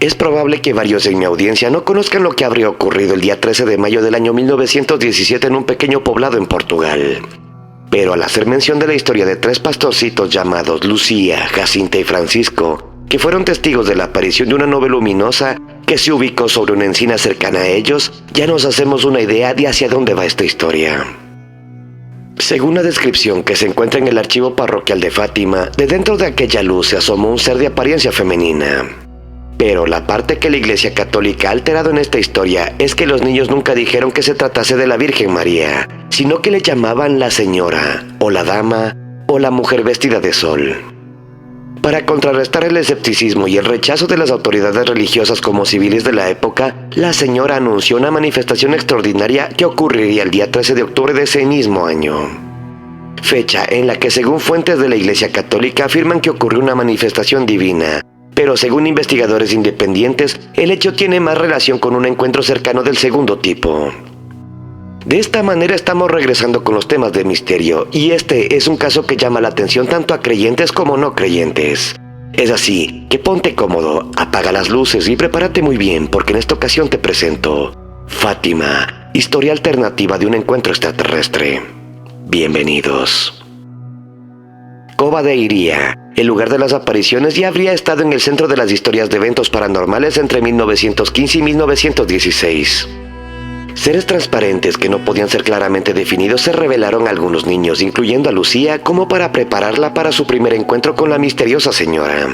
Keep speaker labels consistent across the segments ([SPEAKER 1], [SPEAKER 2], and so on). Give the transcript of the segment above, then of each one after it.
[SPEAKER 1] Es probable que varios en mi audiencia no conozcan lo que habría ocurrido el día 13 de mayo del año 1917 en un pequeño poblado en Portugal. Pero al hacer mención de la historia de tres pastorcitos llamados Lucía, Jacinta y Francisco, que fueron testigos de la aparición de una nube luminosa que se ubicó sobre una encina cercana a ellos, ya nos hacemos una idea de hacia dónde va esta historia. Según la descripción que se encuentra en el archivo parroquial de Fátima, de dentro de aquella luz se asomó un ser de apariencia femenina. Pero la parte que la Iglesia Católica ha alterado en esta historia es que los niños nunca dijeron que se tratase de la Virgen María, sino que le llamaban la Señora, o la Dama, o la Mujer Vestida de Sol. Para contrarrestar el escepticismo y el rechazo de las autoridades religiosas como civiles de la época, la señora anunció una manifestación extraordinaria que ocurriría el día 13 de octubre de ese mismo año. Fecha en la que según fuentes de la Iglesia Católica afirman que ocurrió una manifestación divina, pero según investigadores independientes, el hecho tiene más relación con un encuentro cercano del segundo tipo. De esta manera estamos regresando con los temas de misterio, y este es un caso que llama la atención tanto a creyentes como no creyentes. Es así que ponte cómodo, apaga las luces y prepárate muy bien, porque en esta ocasión te presento Fátima, historia alternativa de un encuentro extraterrestre. Bienvenidos. Cova de Iría, el lugar de las apariciones, ya habría estado en el centro de las historias de eventos paranormales entre 1915 y 1916. Seres transparentes que no podían ser claramente definidos se revelaron a algunos niños, incluyendo a Lucía, como para prepararla para su primer encuentro con la misteriosa señora.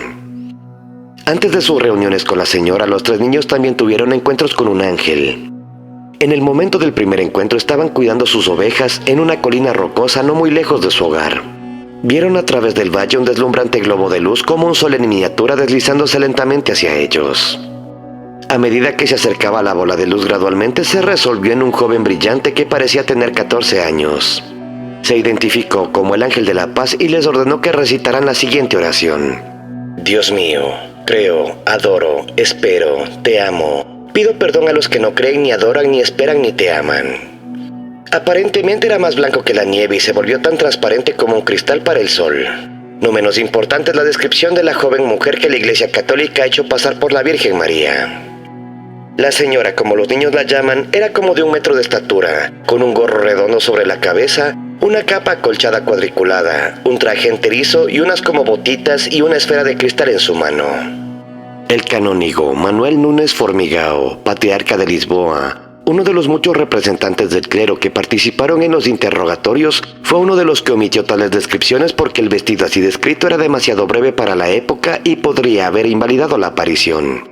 [SPEAKER 1] Antes de sus reuniones con la señora, los tres niños también tuvieron encuentros con un ángel. En el momento del primer encuentro estaban cuidando sus ovejas en una colina rocosa no muy lejos de su hogar. Vieron a través del valle un deslumbrante globo de luz como un sol en miniatura deslizándose lentamente hacia ellos. A medida que se acercaba la bola de luz gradualmente se resolvió en un joven brillante que parecía tener 14 años. Se identificó como el ángel de la paz y les ordenó que recitaran la siguiente oración. Dios mío, creo, adoro, espero, te amo. Pido perdón a los que no creen, ni adoran, ni esperan, ni te aman. Aparentemente era más blanco que la nieve y se volvió tan transparente como un cristal para el sol. No menos importante es la descripción de la joven mujer que la Iglesia Católica ha hecho pasar por la Virgen María. La señora, como los niños la llaman, era como de 1 metro de estatura, con un gorro redondo sobre la cabeza, una capa acolchada cuadriculada, un traje enterizo y unas como botitas y una esfera de cristal en su mano. El canónigo Manuel Núñez Formigao, patriarca de Lisboa, uno de los muchos representantes del clero que participaron en los interrogatorios, fue uno de los que omitió tales descripciones porque el vestido así descrito era demasiado breve para la época y podría haber invalidado la aparición.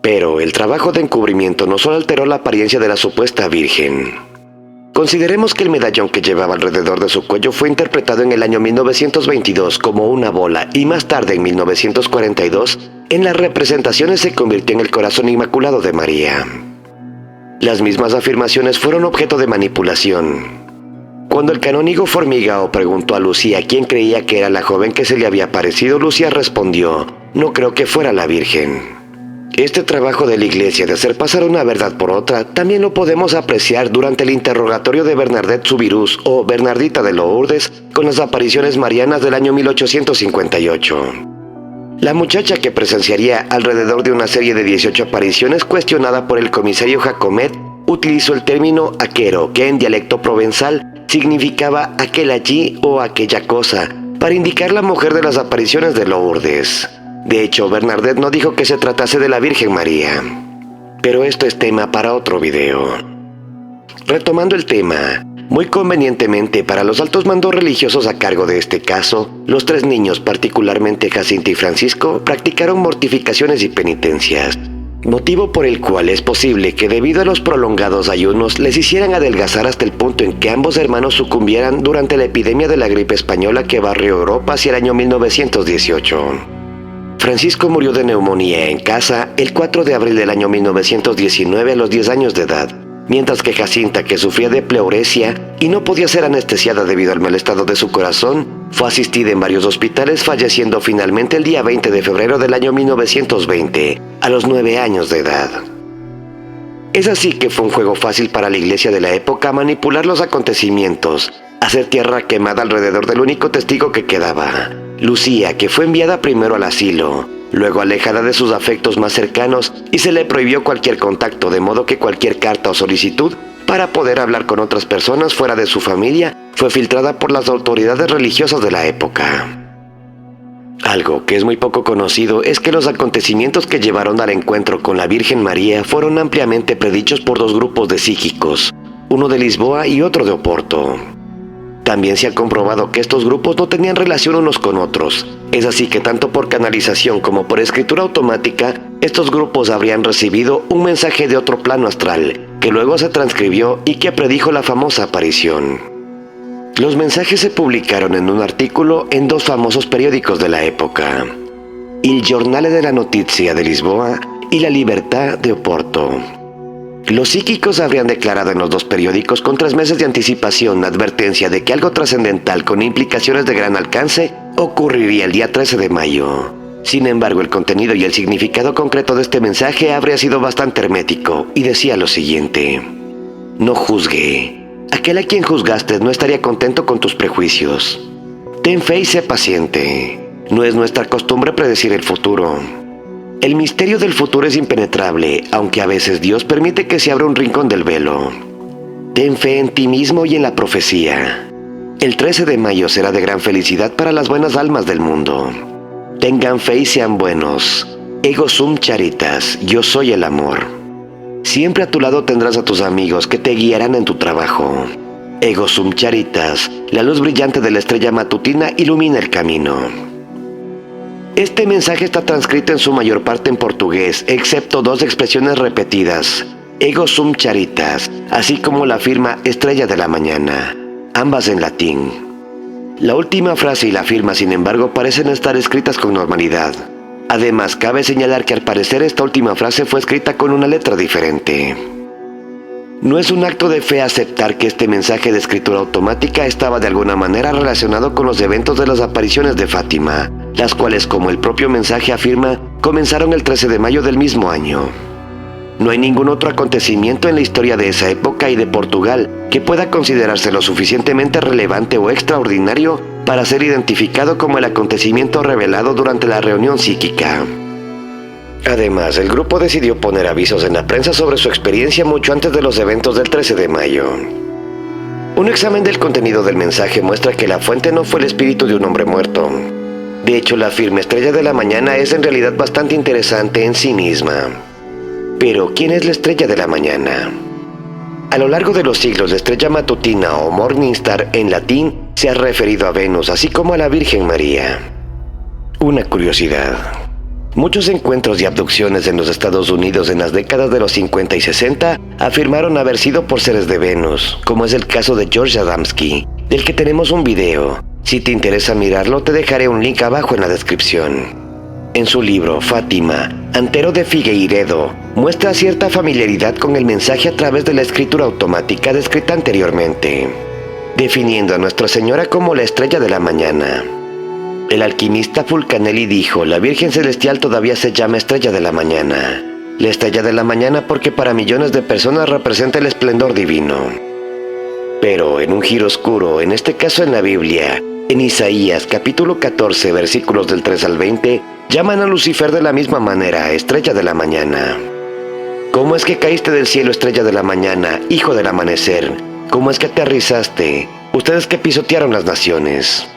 [SPEAKER 1] Pero el trabajo de encubrimiento no solo alteró la apariencia de la supuesta virgen. Consideremos que el medallón que llevaba alrededor de su cuello fue interpretado en el año 1922 como una bola y más tarde en 1942 en las representaciones se convirtió en el corazón inmaculado de María. Las mismas afirmaciones fueron objeto de manipulación. Cuando el canónigo Formigao preguntó a Lucía quién creía que era la joven que se le había aparecido, Lucía respondió, no creo que fuera la Virgen. Este trabajo de la Iglesia de hacer pasar una verdad por otra también lo podemos apreciar durante el interrogatorio de Bernadette Soubirous o Bernardita de Lourdes con las apariciones marianas del año 1858. La muchacha que presenciaría alrededor de una serie de 18 apariciones cuestionada por el comisario Jacomet utilizó el término aquero, que en dialecto provenzal significaba aquel allí o aquella cosa, para indicar la mujer de las apariciones de Lourdes. De hecho, Bernadette no dijo que se tratase de la Virgen María. Pero esto es tema para otro video. Retomando el tema, muy convenientemente para los altos mandos religiosos a cargo de este caso, los tres niños, particularmente Jacinta y Francisco, practicaron mortificaciones y penitencias. Motivo por el cual es posible que debido a los prolongados ayunos les hicieran adelgazar hasta el punto en que ambos hermanos sucumbieran durante la epidemia de la gripe española que barrió Europa hacia el año 1918. Francisco murió de neumonía en casa el 4 de abril del año 1919 a los 10 años de edad, mientras que Jacinta, que sufría de pleuresia y no podía ser anestesiada debido al mal estado de su corazón, fue asistida en varios hospitales, falleciendo finalmente el día 20 de febrero del año 1920, a los 9 años de edad. Es así que fue un juego fácil para la Iglesia de la época manipular los acontecimientos, hacer tierra quemada alrededor del único testigo que quedaba, Lucía, que fue enviada primero al asilo, luego alejada de sus afectos más cercanos y se le prohibió cualquier contacto, de modo que cualquier carta o solicitud para poder hablar con otras personas fuera de su familia fue filtrada por las autoridades religiosas de la época. Algo que es muy poco conocido es que los acontecimientos que llevaron al encuentro con la Virgen María fueron ampliamente predichos por dos grupos de psíquicos, uno de Lisboa y otro de Oporto. También se ha comprobado que estos grupos no tenían relación unos con otros. Es así que tanto por canalización como por escritura automática, estos grupos habrían recibido un mensaje de otro plano astral, que luego se transcribió y que predijo la famosa aparición. Los mensajes se publicaron en un artículo en dos famosos periódicos de la época, Il Giornale della Notizia de Lisboa y La Libertà de Oporto. Los psíquicos habrían declarado en los dos periódicos con 3 meses de anticipación la advertencia de que algo trascendental con implicaciones de gran alcance ocurriría el día 13 de mayo. Sin embargo, el contenido y el significado concreto de este mensaje habría sido bastante hermético y decía lo siguiente: no juzgue. Aquel a quien juzgaste no estaría contento con tus prejuicios. Ten fe y sé paciente. No es nuestra costumbre predecir el futuro. El misterio del futuro es impenetrable, aunque a veces Dios permite que se abra un rincón del velo. Ten fe en ti mismo y en la profecía. El 13 de mayo será de gran felicidad para las buenas almas del mundo. Tengan fe y sean buenos. Ego sum charitas, yo soy el amor. Siempre a tu lado tendrás a tus amigos que te guiarán en tu trabajo. Ego sum charitas, la luz brillante de la estrella matutina ilumina el camino. Este mensaje está transcrito en su mayor parte en portugués, excepto 2 expresiones repetidas, ego sum charitas, así como la firma estrella de la mañana, ambas en latín. La última frase y la firma, sin embargo, parecen estar escritas con normalidad. Además, cabe señalar que al parecer esta última frase fue escrita con una letra diferente. No es un acto de fe aceptar que este mensaje de escritura automática estaba de alguna manera relacionado con los eventos de las apariciones de Fátima, las cuales, como el propio mensaje afirma, comenzaron el 13 de mayo del mismo año. No hay ningún otro acontecimiento en la historia de esa época y de Portugal que pueda considerarse lo suficientemente relevante o extraordinario para ser identificado como el acontecimiento revelado durante la reunión psíquica. Además, el grupo decidió poner avisos en la prensa sobre su experiencia mucho antes de los eventos del 13 de mayo. Un examen del contenido del mensaje muestra que la fuente no fue el espíritu de un hombre muerto. De hecho, la firme estrella de la mañana es en realidad bastante interesante en sí misma. Pero, ¿quién es la estrella de la mañana? A lo largo de los siglos, la estrella matutina o Morning Star en latín se ha referido a Venus, así como a la Virgen María. Una curiosidad. Muchos encuentros y abducciones en los Estados Unidos en las décadas de los 50 y 60 afirmaron haber sido por seres de Venus, como es el caso de George Adamski, del que tenemos un video. Si te interesa mirarlo, te dejaré un link abajo en la descripción. En su libro, Fátima, Antero de Figueiredo, muestra cierta familiaridad con el mensaje a través de la escritura automática descrita anteriormente, definiendo a Nuestra Señora como la estrella de la mañana. El alquimista Fulcanelli dijo: la Virgen Celestial todavía se llama estrella de la mañana. La estrella de la mañana porque para millones de personas representa el esplendor divino. Pero en un giro oscuro, en este caso en la Biblia, en Isaías capítulo 14 versículos del 3 al 20, llaman a Lucifer de la misma manera, estrella de la mañana. ¿Cómo es que caíste del cielo, estrella de la mañana, hijo del amanecer? ¿Cómo es que aterrizaste, ustedes que pisotearon las naciones?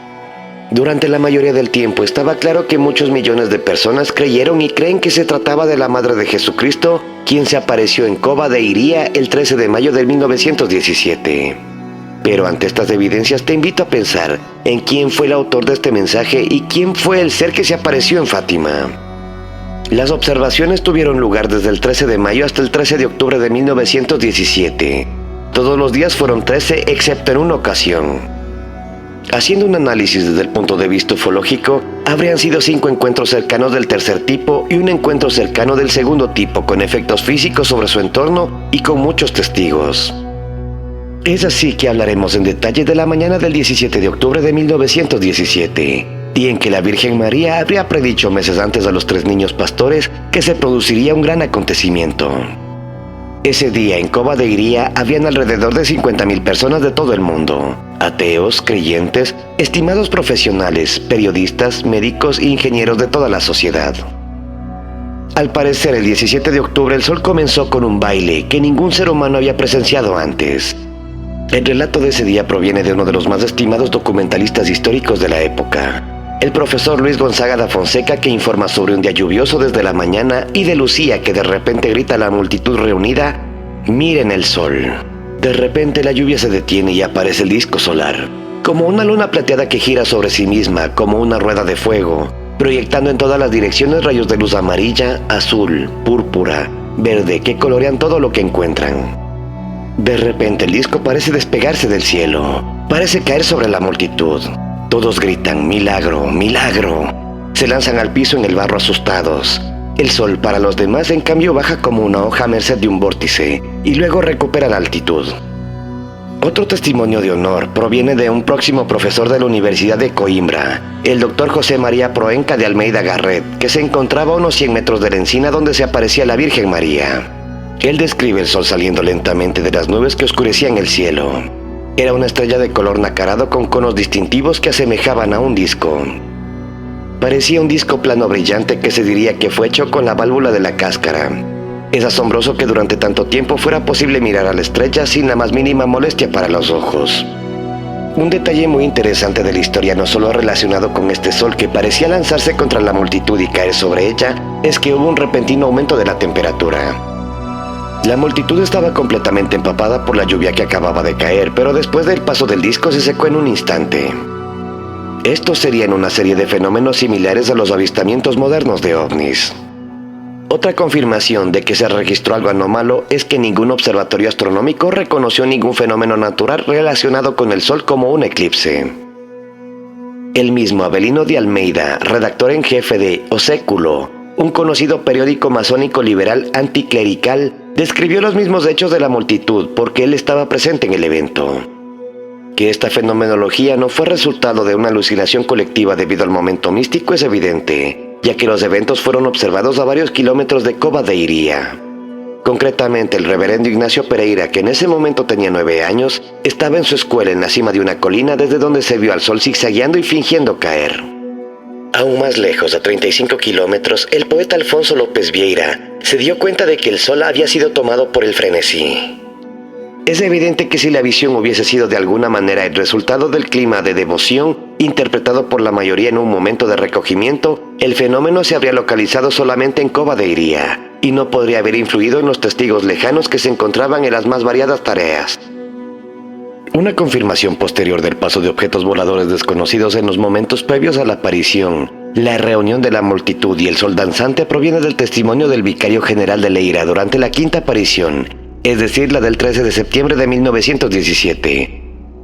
[SPEAKER 1] Durante la mayoría del tiempo estaba claro que muchos millones de personas creyeron y creen que se trataba de la Madre de Jesucristo, quien se apareció en Cova de Iria el 13 de mayo de 1917. Pero ante estas evidencias te invito a pensar en quién fue el autor de este mensaje y quién fue el ser que se apareció en Fátima. Las observaciones tuvieron lugar desde el 13 de mayo hasta el 13 de octubre de 1917. Todos los días fueron 13 excepto en una ocasión. Haciendo un análisis desde el punto de vista ufológico, habrían sido 5 encuentros cercanos del tercer tipo y un encuentro cercano del segundo tipo con efectos físicos sobre su entorno y con muchos testigos. Es así que hablaremos en detalle de la mañana del 17 de octubre de 1917, día en que la Virgen María habría predicho meses antes a los 3 niños pastores que se produciría un gran acontecimiento. Ese día en Cova de Iria habían alrededor de 50,000 personas de todo el mundo, ateos, creyentes, estimados profesionales, periodistas, médicos e ingenieros de toda la sociedad. Al parecer, el 17 de octubre el sol comenzó con un baile que ningún ser humano había presenciado antes. El relato de ese día proviene de uno de los más estimados documentalistas históricos de la época, el profesor Luis Gonzaga da Fonseca, que informa sobre un día lluvioso desde la mañana y de Lucía, que de repente grita a la multitud reunida: «Miren el sol». De repente la lluvia se detiene y aparece el disco solar, como una luna plateada que gira sobre sí misma como una rueda de fuego, proyectando en todas las direcciones rayos de luz amarilla, azul, púrpura, verde, que colorean todo lo que encuentran. De repente el disco parece despegarse del cielo, parece caer sobre la multitud. Todos gritan: «¡Milagro! ¡Milagro!». Se lanzan al piso en el barro asustados. El sol para los demás, en cambio, baja como una hoja a merced de un vórtice y luego recupera la altitud. Otro testimonio de honor proviene de un próximo profesor de la Universidad de Coimbra, el doctor José María Proenca de Almeida Garret, que se encontraba a unos 100 metros de la encina donde se aparecía la Virgen María. Él describe el sol saliendo lentamente de las nubes que oscurecían el cielo. Era una estrella de color nacarado con conos distintivos que asemejaban a un disco. Parecía un disco plano brillante que se diría que fue hecho con la válvula de la cáscara. Es asombroso que durante tanto tiempo fuera posible mirar a la estrella sin la más mínima molestia para los ojos. Un detalle muy interesante de la historia, no solo relacionado con este sol que parecía lanzarse contra la multitud y caer sobre ella, es que hubo un repentino aumento de la temperatura. La multitud estaba completamente empapada por la lluvia que acababa de caer, pero después del paso del disco se secó en un instante. Estos serían una serie de fenómenos similares a los avistamientos modernos de ovnis. Otra confirmación de que se registró algo anómalo es que ningún observatorio astronómico reconoció ningún fenómeno natural relacionado con el Sol como un eclipse. El mismo Avelino de Almeida, redactor en jefe de O Século, un conocido periódico masónico liberal anticlerical, describió los mismos hechos de la multitud porque él estaba presente en el evento. Que esta fenomenología no fue resultado de una alucinación colectiva debido al momento místico es evidente, ya que los eventos fueron observados a varios kilómetros de Cova de Iría. Concretamente, el reverendo Ignacio Pereira, que en ese momento tenía 9 años, estaba en su escuela en la cima de una colina desde donde se vio al sol zigzagueando y fingiendo caer. Aún más lejos, a 35 kilómetros, el poeta Alfonso López Vieira se dio cuenta de que el sol había sido tomado por el frenesí. Es evidente que si la visión hubiese sido de alguna manera el resultado del clima de devoción, interpretado por la mayoría en un momento de recogimiento, el fenómeno se habría localizado solamente en Cova de Iría, y no podría haber influido en los testigos lejanos que se encontraban en las más variadas tareas. Una confirmación posterior del paso de objetos voladores desconocidos en los momentos previos a la aparición, la reunión de la multitud y el sol danzante proviene del testimonio del vicario general de Leira durante la quinta aparición, es decir, la del 13 de septiembre de 1917.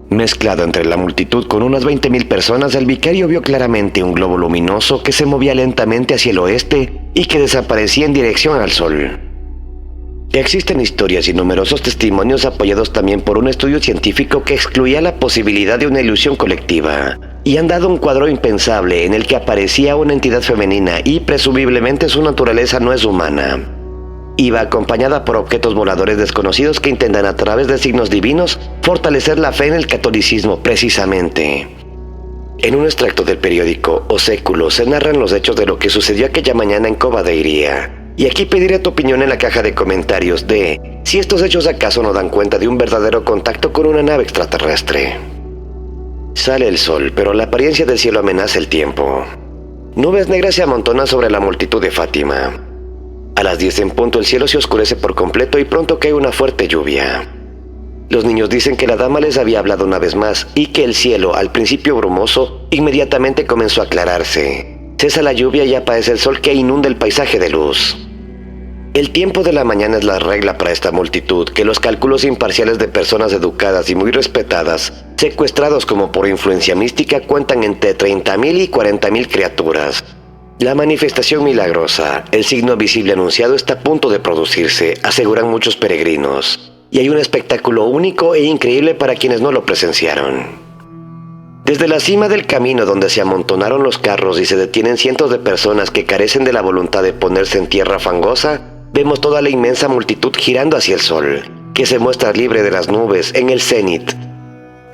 [SPEAKER 1] Mezclado entre la multitud con unas 20.000 personas, el vicario vio claramente un globo luminoso que se movía lentamente hacia el oeste y que desaparecía en dirección al sol. Existen historias y numerosos testimonios apoyados también por un estudio científico que excluía la posibilidad de una ilusión colectiva, y han dado un cuadro impensable en el que aparecía una entidad femenina y presumiblemente su naturaleza no es humana. Iba acompañada por objetos voladores desconocidos que intentan a través de signos divinos fortalecer la fe en el catolicismo precisamente. En un extracto del periódico O Século se narran los hechos de lo que sucedió aquella mañana en Cova de Iría. Y aquí pediré tu opinión en la caja de comentarios de si estos hechos acaso no dan cuenta de un verdadero contacto con una nave extraterrestre. Sale el sol, pero la apariencia del cielo amenaza el tiempo. Nubes negras se amontonan sobre la multitud de Fátima. A las 10 en punto el cielo se oscurece por completo y pronto cae una fuerte lluvia. Los niños dicen que la dama les había hablado una vez más y que el cielo, al principio brumoso, inmediatamente comenzó a aclararse. Cesa la lluvia y aparece el sol que inunda el paisaje de luz. El tiempo de la mañana es la regla para esta multitud, que los cálculos imparciales de personas educadas y muy respetadas, secuestrados como por influencia mística, cuentan entre 30.000 y 40.000 criaturas. La manifestación milagrosa, el signo visible anunciado, está a punto de producirse, aseguran muchos peregrinos, y hay un espectáculo único e increíble para quienes no lo presenciaron. Desde la cima del camino donde se amontonaron los carros y se detienen cientos de personas que carecen de la voluntad de ponerse en tierra fangosa, vemos toda la inmensa multitud girando hacia el sol, que se muestra libre de las nubes en el cenit.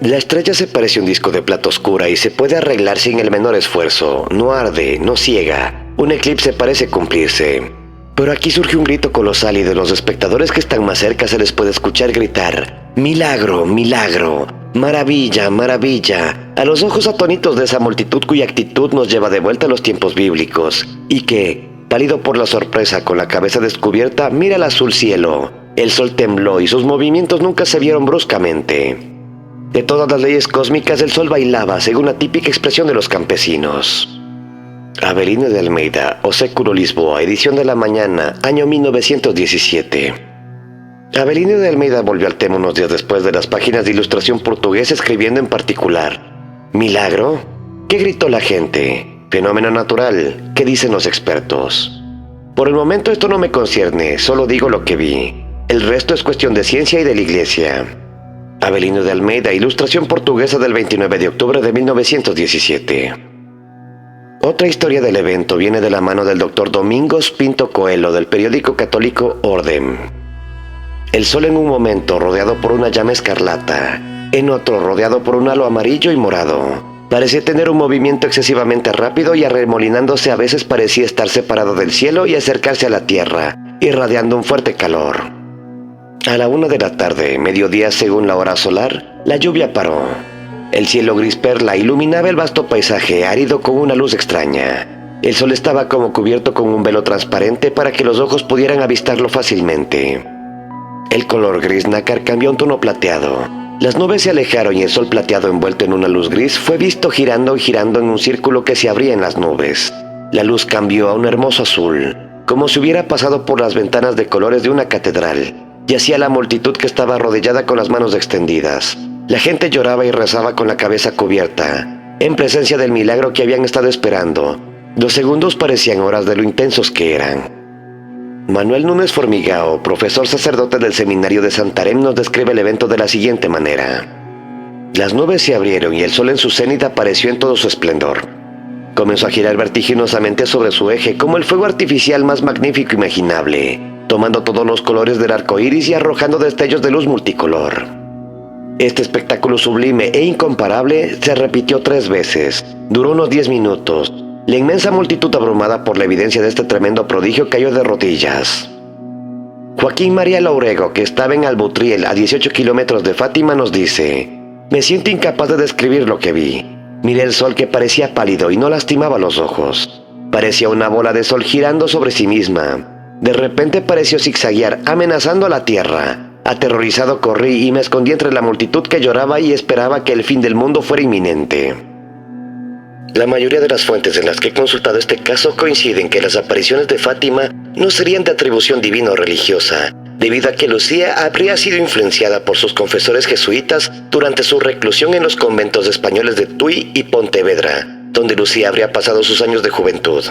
[SPEAKER 1] La estrella se parece a un disco de plata oscura y se puede arreglar sin el menor esfuerzo. No arde, no ciega. Un eclipse parece cumplirse. Pero aquí surge un grito colosal y de los espectadores que están más cerca se les puede escuchar gritar: ¡Milagro, milagro! ¡Maravilla, maravilla! A los ojos atónitos de esa multitud cuya actitud nos lleva de vuelta a los tiempos bíblicos, y que, pálido por la sorpresa con la cabeza descubierta, mira el azul cielo. El sol tembló y sus movimientos nunca se vieron bruscamente. De todas las leyes cósmicas, el sol bailaba según la típica expresión de los campesinos. Avelino de Almeida, O Século Lisboa, edición de la mañana, año 1917. Avelino de Almeida volvió al tema unos días después de las páginas de ilustración portuguesa, escribiendo en particular: ¿Milagro? ¿Qué gritó la gente? ¿Fenómeno natural? ¿Qué dicen los expertos? Por el momento esto no me concierne, solo digo lo que vi. El resto es cuestión de ciencia y de la iglesia. Avelino de Almeida, ilustración portuguesa del 29 de octubre de 1917. Otra historia del evento viene de la mano del Dr. Domingos Pinto Coelho del periódico católico Ordem. El sol en un momento rodeado por una llama escarlata, en otro rodeado por un halo amarillo y morado. Parecía tener un movimiento excesivamente rápido y arremolinándose a veces parecía estar separado del cielo y acercarse a la tierra, irradiando un fuerte calor. A la 1 de la tarde, mediodía según la hora solar, la lluvia paró. El cielo gris perla iluminaba el vasto paisaje árido con una luz extraña. El sol estaba como cubierto con un velo transparente para que los ojos pudieran avistarlo fácilmente. El color gris nácar cambió a un tono plateado. Las nubes se alejaron y el sol plateado envuelto en una luz gris fue visto girando y girando en un círculo que se abría en las nubes. La luz cambió a un hermoso azul, como si hubiera pasado por las ventanas de colores de una catedral, y hacia la multitud que estaba arrodillada con las manos extendidas. La gente lloraba y rezaba con la cabeza cubierta, en presencia del milagro que habían estado esperando. Los segundos parecían horas de lo intensos que eran. Manuel Núñez Formigao, profesor sacerdote del seminario de Santarém, nos describe el evento de la siguiente manera. Las nubes se abrieron y el sol en su cenit apareció en todo su esplendor. Comenzó a girar vertiginosamente sobre su eje como el fuego artificial más magnífico imaginable, tomando todos los colores del arco iris y arrojando destellos de luz multicolor. Este espectáculo sublime e incomparable se repitió 3 veces. Duró unos 10 minutos. La inmensa multitud, abrumada por la evidencia de este tremendo prodigio, cayó de rodillas. Joaquín María Laurego, que estaba en Albutriel, a 18 kilómetros de Fátima, nos dice: me siento incapaz de describir lo que vi. Miré el sol que parecía pálido y no lastimaba los ojos. Parecía una bola de sol girando sobre sí misma. De repente pareció zigzaguear, amenazando a la tierra. Aterrorizado corrí y me escondí entre la multitud que lloraba y esperaba que el fin del mundo fuera inminente. La mayoría de las fuentes en las que he consultado este caso coinciden que las apariciones de Fátima no serían de atribución divina o religiosa, debido a que Lucía habría sido influenciada por sus confesores jesuitas durante su reclusión en los conventos españoles de Tui y Pontevedra, donde Lucía habría pasado sus años de juventud.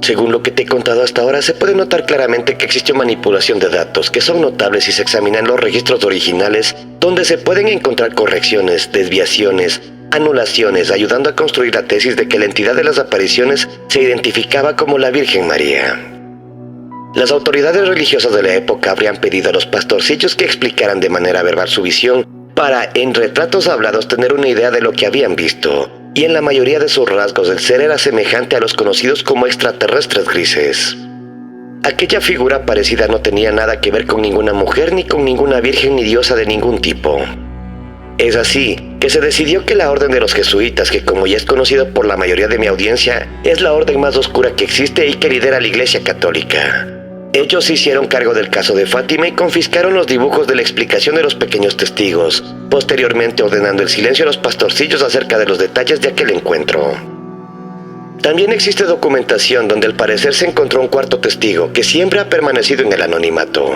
[SPEAKER 1] Según lo que te he contado hasta ahora, se puede notar claramente que existió manipulación de datos, que son notables si se examinan los registros originales, donde se pueden encontrar correcciones, desviaciones, anulaciones, ayudando a construir la tesis de que la entidad de las apariciones se identificaba como la Virgen María. Las autoridades religiosas de la época habrían pedido a los pastorcillos que explicaran de manera verbal su visión, para, en retratos hablados, tener una idea de lo que habían visto. Y en la mayoría de sus rasgos el ser era semejante a los conocidos como extraterrestres grises. Aquella figura parecida no tenía nada que ver con ninguna mujer, ni con ninguna virgen ni diosa de ningún tipo. Es así que se decidió que la orden de los jesuitas, que como ya es conocido por la mayoría de mi audiencia, es la orden más oscura que existe y que lidera la Iglesia Católica. Ellos se hicieron cargo del caso de Fátima y confiscaron los dibujos de la explicación de los pequeños testigos, posteriormente ordenando el silencio a los pastorcillos acerca de los detalles de aquel encuentro. También existe documentación donde al parecer se encontró un cuarto testigo que siempre ha permanecido en el anonimato.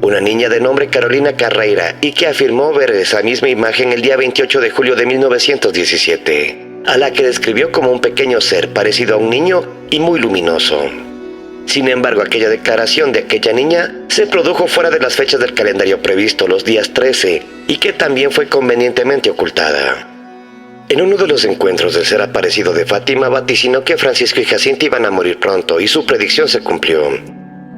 [SPEAKER 1] Una niña de nombre Carolina Carreira y que afirmó ver esa misma imagen el día 28 de julio de 1917, a la que describió como un pequeño ser parecido a un niño y muy luminoso. Sin embargo, aquella declaración de aquella niña se produjo fuera de las fechas del calendario previsto, los días 13, y que también fue convenientemente ocultada. En uno de los encuentros del ser aparecido de Fátima vaticinó que Francisco y Jacinta iban a morir pronto, y su predicción se cumplió.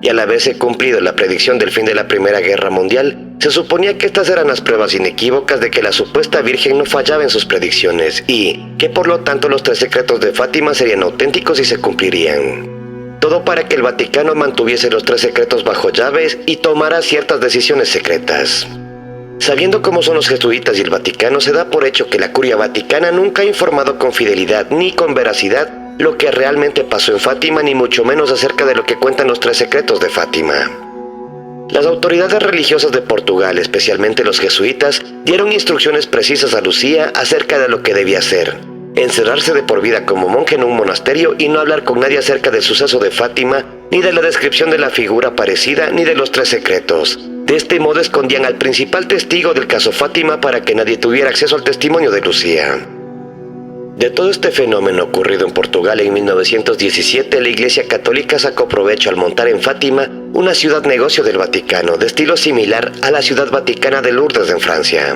[SPEAKER 1] Y al haberse cumplido la predicción del fin de la Primera Guerra Mundial, se suponía que estas eran las pruebas inequívocas de que la supuesta Virgen no fallaba en sus predicciones, y que por lo tanto los 3 secretos de Fátima serían auténticos y se cumplirían. Todo para que el Vaticano mantuviese los 3 secretos bajo llaves y tomara ciertas decisiones secretas. Sabiendo cómo son los jesuitas y el Vaticano, se da por hecho que la Curia Vaticana nunca ha informado con fidelidad ni con veracidad lo que realmente pasó en Fátima, ni mucho menos acerca de lo que cuentan los 3 secretos de Fátima. Las autoridades religiosas de Portugal, especialmente los jesuitas, dieron instrucciones precisas a Lucía acerca de lo que debía hacer: encerrarse de por vida como monje en un monasterio y no hablar con nadie acerca del suceso de Fátima, ni de la descripción de la figura aparecida, ni de los 3 secretos. De este modo escondían al principal testigo del caso Fátima para que nadie tuviera acceso al testimonio de Lucía. De todo este fenómeno ocurrido en Portugal en 1917, la Iglesia Católica sacó provecho al montar en Fátima una ciudad-negocio del Vaticano, de estilo similar a la ciudad vaticana de Lourdes en Francia.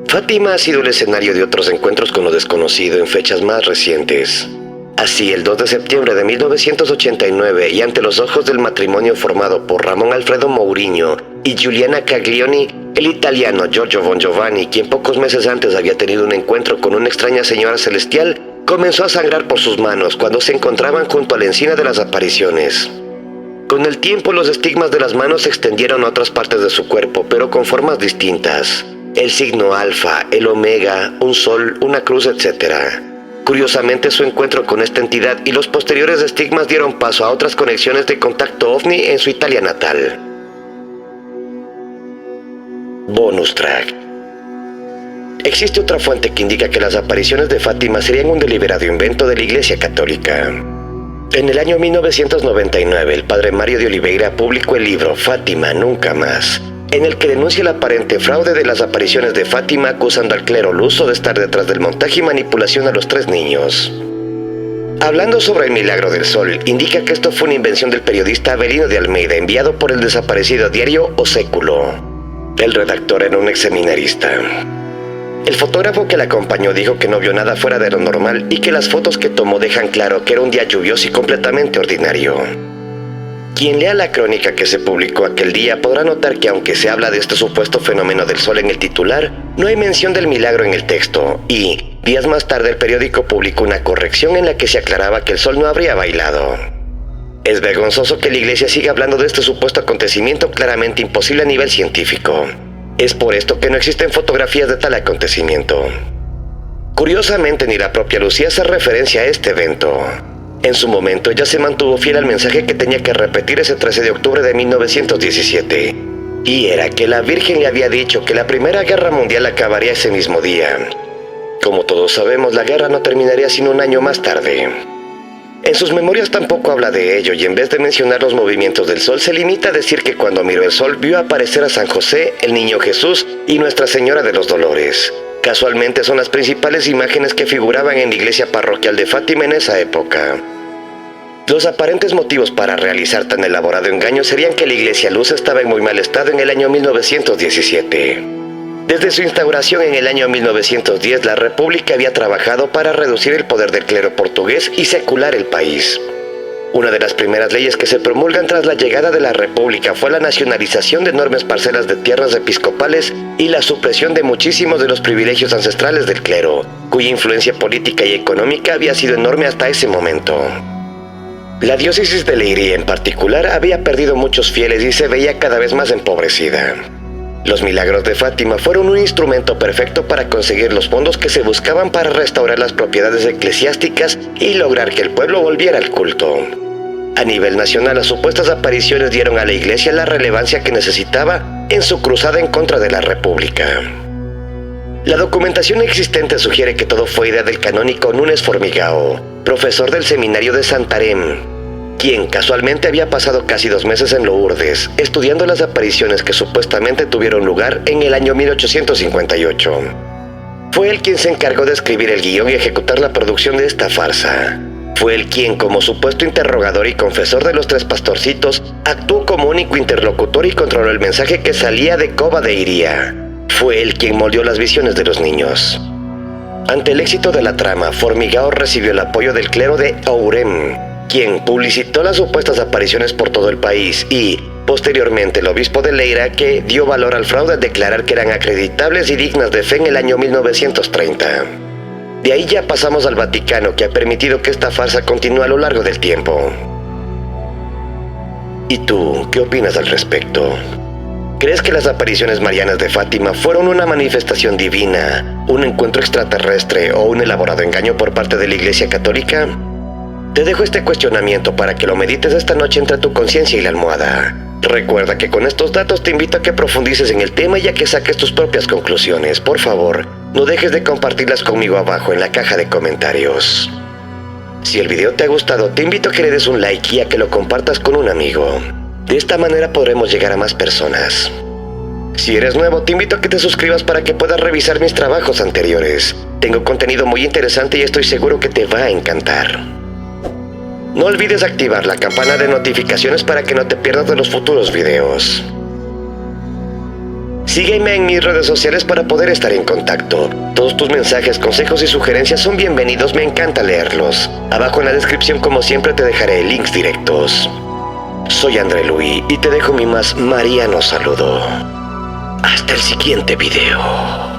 [SPEAKER 1] Fátima ha sido el escenario de otros encuentros con lo desconocido en fechas más recientes. Así, el 2 de septiembre de 1989, y ante los ojos del matrimonio formado por Ramón Alfredo Mourinho y Giuliana Caglioni, el italiano Giorgio Bon Giovanni, quien pocos meses antes había tenido un encuentro con una extraña señora celestial, comenzó a sangrar por sus manos cuando se encontraban junto a la encina de las apariciones. Con el tiempo, los estigmas de las manos se extendieron a otras partes de su cuerpo, pero con formas distintas: el signo alfa, el omega, un sol, una cruz, etc. Curiosamente, su encuentro con esta entidad y los posteriores estigmas dieron paso a otras conexiones de contacto ovni en su Italia natal. Bonus track. Existe otra fuente que indica que las apariciones de Fátima serían un deliberado invento de la Iglesia Católica. En el año 1999, el padre Mario de Oliveira publicó el libro Fátima Nunca Más, en el que denuncia el aparente fraude de las apariciones de Fátima, acusando al clero luso de estar detrás del montaje y manipulación a los 3 niños. Hablando sobre el milagro del sol, indica que esto fue una invención del periodista Avelino de Almeida, enviado por el desaparecido diario O Século. El redactor era un exseminarista. El fotógrafo que la acompañó dijo que no vio nada fuera de lo normal y que las fotos que tomó dejan claro que era un día lluvioso y completamente ordinario. Quien lea la crónica que se publicó aquel día podrá notar que, aunque se habla de este supuesto fenómeno del sol en el titular, no hay mención del milagro en el texto, y días más tarde el periódico publicó una corrección en la que se aclaraba que el sol no habría bailado. Es vergonzoso que la Iglesia siga hablando de este supuesto acontecimiento claramente imposible a nivel científico. Es por esto que no existen fotografías de tal acontecimiento. Curiosamente, ni la propia Lucía hace referencia a este evento. En su momento, ella se mantuvo fiel al mensaje que tenía que repetir ese 13 de octubre de 1917. Y era que la Virgen le había dicho que la Primera Guerra Mundial acabaría ese mismo día. Como todos sabemos, la guerra no terminaría sino un año más tarde. En sus memorias tampoco habla de ello, y en vez de mencionar los movimientos del sol, se limita a decir que cuando miró el sol vio aparecer a San José, el Niño Jesús y Nuestra Señora de los Dolores. Casualmente son las principales imágenes que figuraban en la iglesia parroquial de Fátima en esa época. Los aparentes motivos para realizar tan elaborado engaño serían que la iglesia Luz estaba en muy mal estado en el año 1917. Desde su instauración en el año 1910, la República había trabajado para reducir el poder del clero portugués y secular el país. Una de las primeras leyes que se promulgan tras la llegada de la República fue la nacionalización de enormes parcelas de tierras episcopales y la supresión de muchísimos de los privilegios ancestrales del clero, cuya influencia política y económica había sido enorme hasta ese momento. La diócesis de Leiria en particular había perdido muchos fieles y se veía cada vez más empobrecida. Los milagros de Fátima fueron un instrumento perfecto para conseguir los fondos que se buscaban para restaurar las propiedades eclesiásticas y lograr que el pueblo volviera al culto. A nivel nacional, las supuestas apariciones dieron a la iglesia la relevancia que necesitaba en su cruzada en contra de la República. La documentación existente sugiere que todo fue idea del canónigo Nunes Formigao, profesor del seminario de Santarém, quien casualmente había pasado casi 2 meses en Lourdes, estudiando las apariciones que supuestamente tuvieron lugar en el año 1858. Fue él quien se encargó de escribir el guión y ejecutar la producción de esta farsa. Fue él quien, como supuesto interrogador y confesor de los 3 pastorcitos, actuó como único interlocutor y controló el mensaje que salía de Cova de Iria. Fue él quien moldeó las visiones de los niños. Ante el éxito de la trama, Formigao recibió el apoyo del clero de Ourem, quien publicitó las supuestas apariciones por todo el país, y, posteriormente, el obispo de Leiria, que dio valor al fraude al declarar que eran acreditables y dignas de fe en el año 1930. De ahí ya pasamos al Vaticano, que ha permitido que esta farsa continúe a lo largo del tiempo. ¿Y tú, qué opinas al respecto? ¿Crees que las apariciones marianas de Fátima fueron una manifestación divina, un encuentro extraterrestre o un elaborado engaño por parte de la Iglesia Católica? Te dejo este cuestionamiento para que lo medites esta noche entre tu conciencia y la almohada. Recuerda que con estos datos te invito a que profundices en el tema y a que saques tus propias conclusiones. Por favor, no dejes de compartirlas conmigo abajo en la caja de comentarios. Si el video te ha gustado, te invito a que le des un like y a que lo compartas con un amigo. De esta manera podremos llegar a más personas. Si eres nuevo, te invito a que te suscribas para que puedas revisar mis trabajos anteriores. Tengo contenido muy interesante y estoy seguro que te va a encantar. No olvides activar la campana de notificaciones para que no te pierdas de los futuros videos. Sígueme en mis redes sociales para poder estar en contacto. Todos tus mensajes, consejos y sugerencias son bienvenidos, me encanta leerlos. Abajo en la descripción, como siempre, te dejaré links directos. Soy André Luis y te dejo mi más mariano saludo. Hasta el siguiente video.